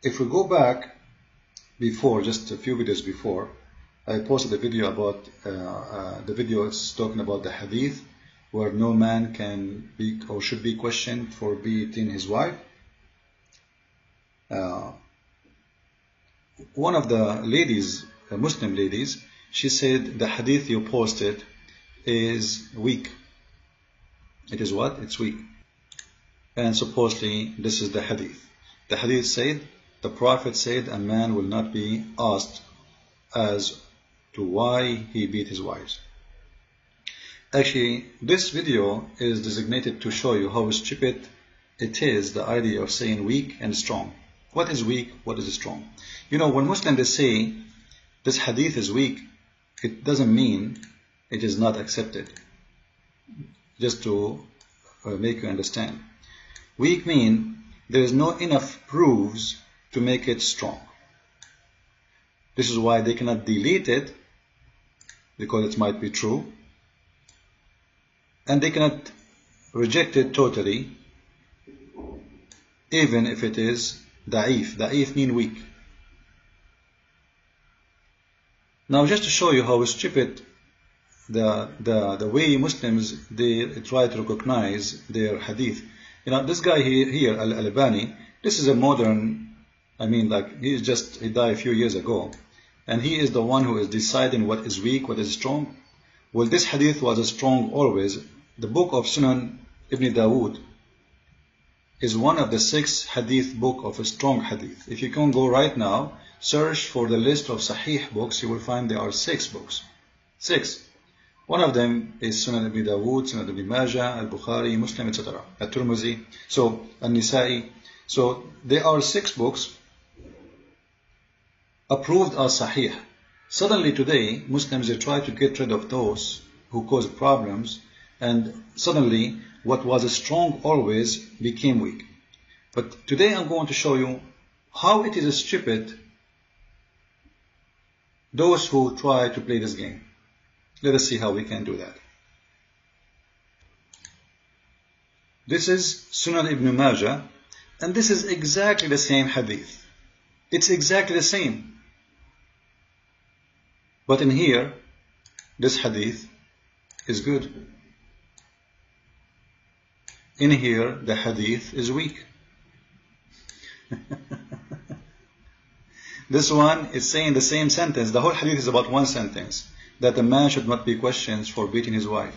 if we go back before, just a few videos before, I posted a video about, the video is talking about the hadith where no man can be or should be questioned for beating his wife. One of the ladies, Muslim ladies, she said the hadith you posted is weak. It is what? It's weak. And supposedly this is the hadith. The hadith said, the Prophet said a man will not be asked as to why he beat his wives. Actually, this video is designated to show you how stupid it is, the idea of saying weak and strong. What is weak? What is strong? You know, when Muslims say this hadith is weak, it doesn't mean it is not accepted. Just to make you understand. Weak means there is no enough proofs to make it strong. This is why they cannot delete it, because it might be true. And they cannot reject it totally, even if it is da'if. Da'if means weak. Now, just to show you how stupid the way Muslims, they try to recognize their hadith. You know, this guy here, Al-Albani, this is a modern, I mean, like, he died a few years ago, and he is the one who is deciding what is weak, what is strong. Well, this hadith was strong always. The book of Sunan Ibn Dawood is one of the 6 hadith book of a strong hadith. If you can go right now, search for the list of Sahih books, you will find there are 6 books. 6. One of them is Sunan Ibn Dawood, Sunan Ibn Majah, Al-Bukhari, Muslim, etc. At-Tirmidhi, so An-Nisa'i. So there are 6 books approved as Sahih. Suddenly today, Muslims try to get rid of those who cause problems, and suddenly what was strong always became weak. But today I'm going to show you how it is stupid, those who try to play this game. Let us see how we can do that. This is Sunan Ibn Majah, and this is exactly the same hadith. It's exactly the same. But in here, this hadith is good. In here, the hadith is weak. This one is saying the same sentence. The whole hadith is about one sentence, that a man should not be questioned for beating his wife.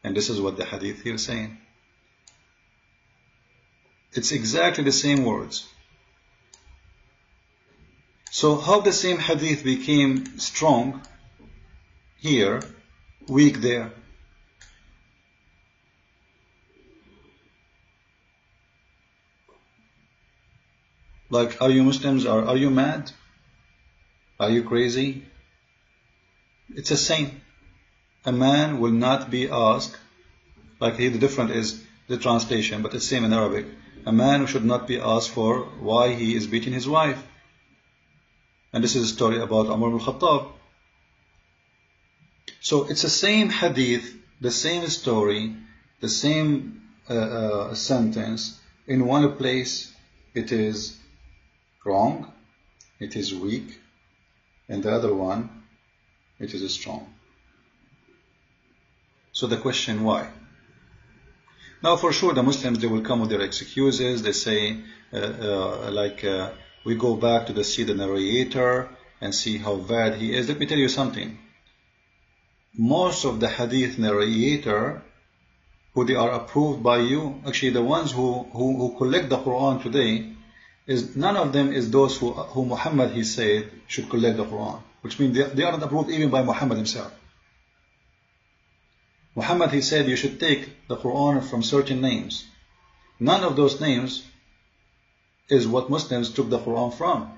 And this is what the hadith here is saying. It's exactly the same words. So how the same hadith became strong here, weak there? Like, are you Muslims, or are you mad? Are you crazy? It's the same. A man will not be asked, like here the difference is the translation, but it's the same in Arabic. A man should not be asked for why he is beating his wife. And this is a story about Umar ibn Khattab. So it's the same hadith, the same story, the same sentence. In one place it is wrong, it is weak, and the other one it is strong. So the question, why? Now for sure the Muslims, they will come with their excuses. They say we go back to see the narrator and see how bad he is. Let me tell you something. Most of the hadith narrator, who they are approved by you, actually the ones who collect the Quran today, is none of them is those who Muhammad, he said, should collect the Quran, which means they are not approved even by Muhammad himself. Muhammad, he said, you should take the Quran from certain names. None of those names is what Muslims took the Quran from.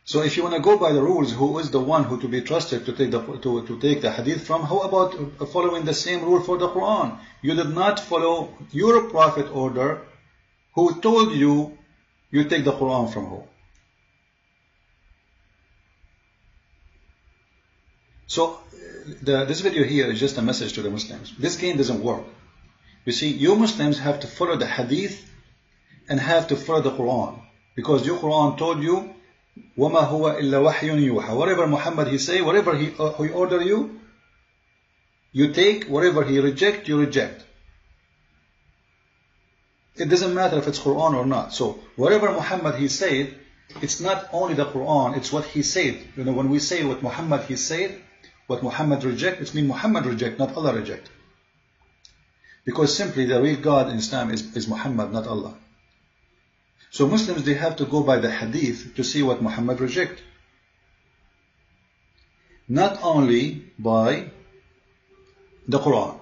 So if you want to go by the rules, who is the one who to be trusted to take the hadith from? How about following the same rule for the Quran? You did not follow your prophet order, who told you take the Quran from who? So this video here is just a message to the Muslims. This game doesn't work. You see, you Muslims have to follow the Hadith and have to follow the Quran, because your Quran told you, وَمَا هُوَ إِلَّا وَحْيٌ يُوحَى. Whatever Muhammad he say, whatever he order you, you take. Whatever he reject, you reject. It doesn't matter if it's Quran or not. So whatever Muhammad he said, it's not only the Quran, it's what he said. You know, when we say what Muhammad he said, what Muhammad reject, it means Muhammad reject, not Allah reject. Because simply the real God in Islam is Muhammad, not Allah. So Muslims, they have to go by the Hadith to see what Muhammad reject. Not only by the Quran.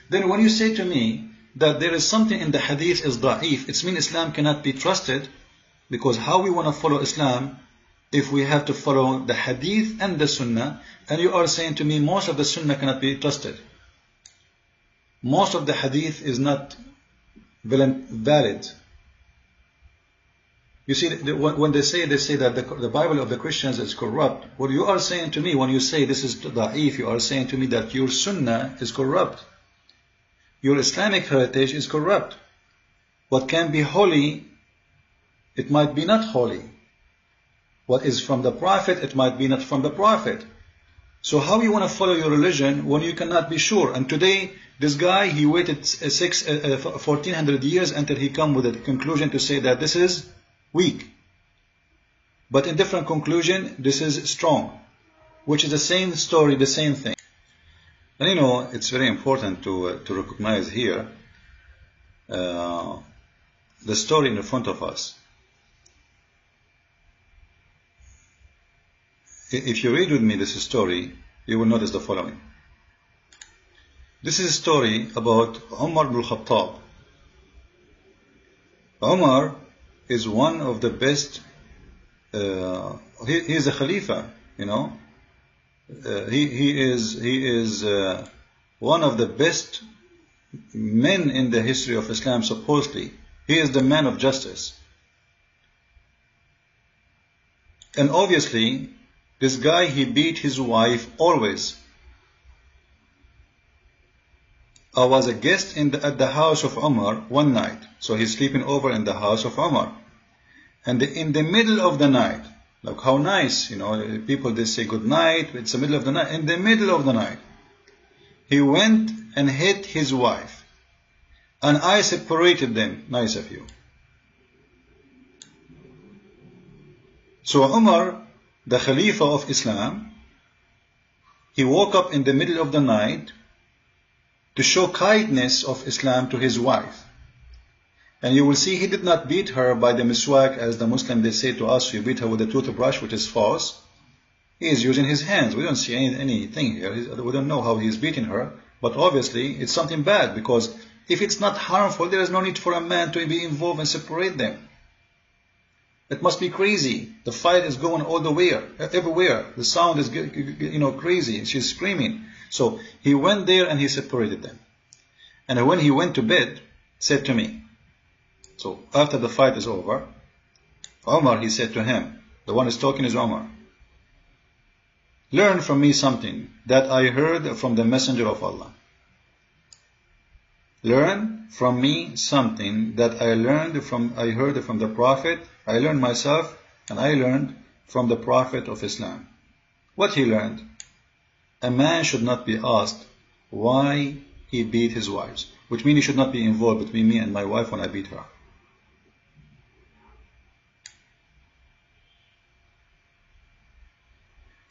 Then when you say to me that there is something in the Hadith is da'if, it means Islam cannot be trusted, because how we want to follow Islam if we have to follow the Hadith and the Sunnah, and you are saying to me most of the Sunnah cannot be trusted. Most of the Hadith is not valid. You see, when they say that the Bible of the Christians is corrupt, what you are saying to me when you say this is da'if, you are saying to me that your Sunnah is corrupt. Your Islamic heritage is corrupt. What can be holy, it might be not holy. What is from the Prophet, it might be not from the Prophet. So how you want to follow your religion when you cannot be sure? And today, this guy, he waited 1400 years until he come with a conclusion to say that this is weak. But in different conclusion, this is strong. Which is the same story, the same thing. And you know, it's very important to recognize here the story in front of us. If you read with me this story, you will notice the following. This is a story about Umar ibn al-Khattab. Umar is one of the best, he is a Khalifa, you know. He is one of the best men in the history of Islam, supposedly. He is the man of justice. And obviously, this guy, he beat his wife always. I was a guest at the house of Umar one night. So he's sleeping over in the house of Umar. And in the middle of the night, look how nice, you know, people, they say good night, it's the middle of the night. In the middle of the night, he went and hit his wife. And I separated them. Nice of you. So Umar, the Khalifa of Islam, he woke up in the middle of the night to show kindness of Islam to his wife. And you will see he did not beat her by the miswak, as the Muslim they say to us, you beat her with a toothbrush, which is false. He is using his hands. We don't see anything here. We don't know how he is beating her. But obviously, it's something bad, because if it's not harmful, there is no need for a man to be involved and separate them. It must be crazy. The fight is going all the way, everywhere. The sound is, you know, crazy. She's screaming. So he went there and he separated them. And when he went to bed, said to me, so after the fight is over, Umar, he said to him, the one who's talking is Umar, learn from me something that I heard from the Messenger of Allah. Learn from me something that I heard from the Prophet. I learned myself, and I learned from the Prophet of Islam. What he learned? A man should not be asked why he beat his wives, which means he should not be involved between me and my wife when I beat her.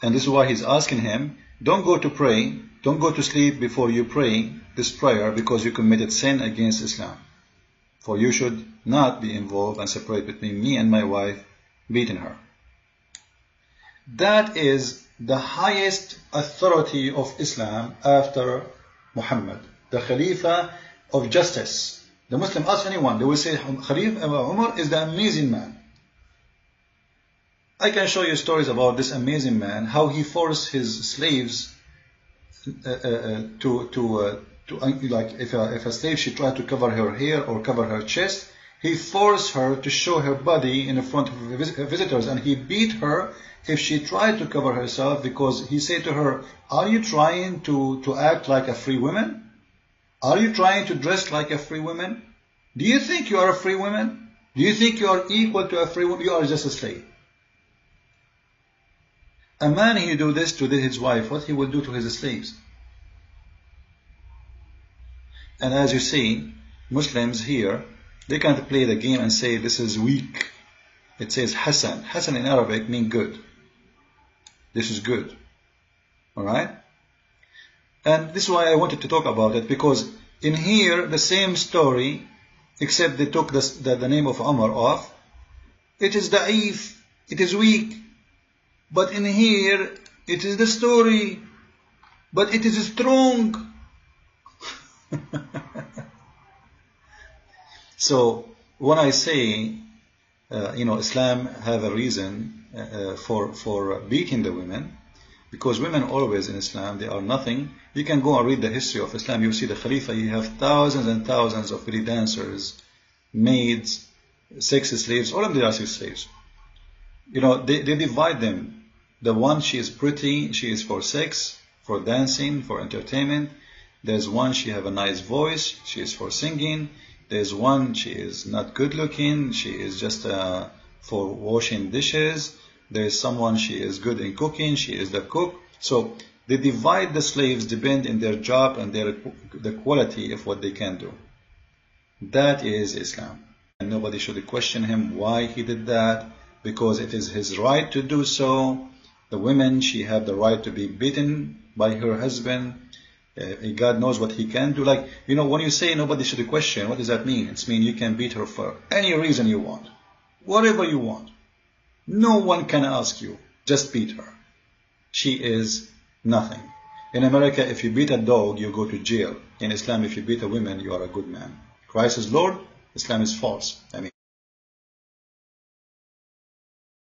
And this is why he's asking him, don't go to pray, don't go to sleep before you pray this prayer, because you committed sin against Islam. For you should not be involved and separate between me and my wife, beating her. That is the highest authority of Islam after Muhammad, the Khalifa of justice. The Muslim ask anyone, they will say Khalifa Umar is the amazing man. I can show you stories about this amazing man, how he forced his slaves like if a slave, she tried to cover her hair or cover her chest, he forced her to show her body in front of visitors, and he beat her if she tried to cover herself, because he said to her, are you trying to act like a free woman? Are you trying to dress like a free woman? Do you think you are a free woman? Do you think you are equal to a free woman? You are just a slave. A man, he do this to his wife, what he will do to his slaves? And as you see, Muslims here, they can't play the game and say this is weak. It says Hassan. Hassan in Arabic means good. This is good. Alright? And this is why I wanted to talk about it, because in here, the same story, except they took the name of Umar off. It is da'if, it is weak. But in here, it is the story, but it is strong. So, when I say, Islam have a reason for beating the women, because women always in Islam, they are nothing. You can go and read the history of Islam. You see the Khalifa, you have thousands and thousands of belly dancers, maids, sex slaves, all of them are sex slaves. They divide them. The one, she is pretty, she is for sex, for dancing, for entertainment. There's one, she have a nice voice, she is for singing. There's one, she is not good looking, she is just for washing dishes. There's someone, she is good in cooking, she is the cook. So they divide the slaves depend on their job and the quality of what they can do. That is Islam. And nobody should question him why he did that, because it is his right to do so. The women, she have the right to be beaten by her husband. God knows what he can do. Like, when you say nobody should question, what does that mean? It means you can beat her for any reason you want. Whatever you want. No one can ask you. Just beat her. She is nothing. In America, if you beat a dog, you go to jail. In Islam, if you beat a woman, you are a good man. Christ is Lord. Islam is false.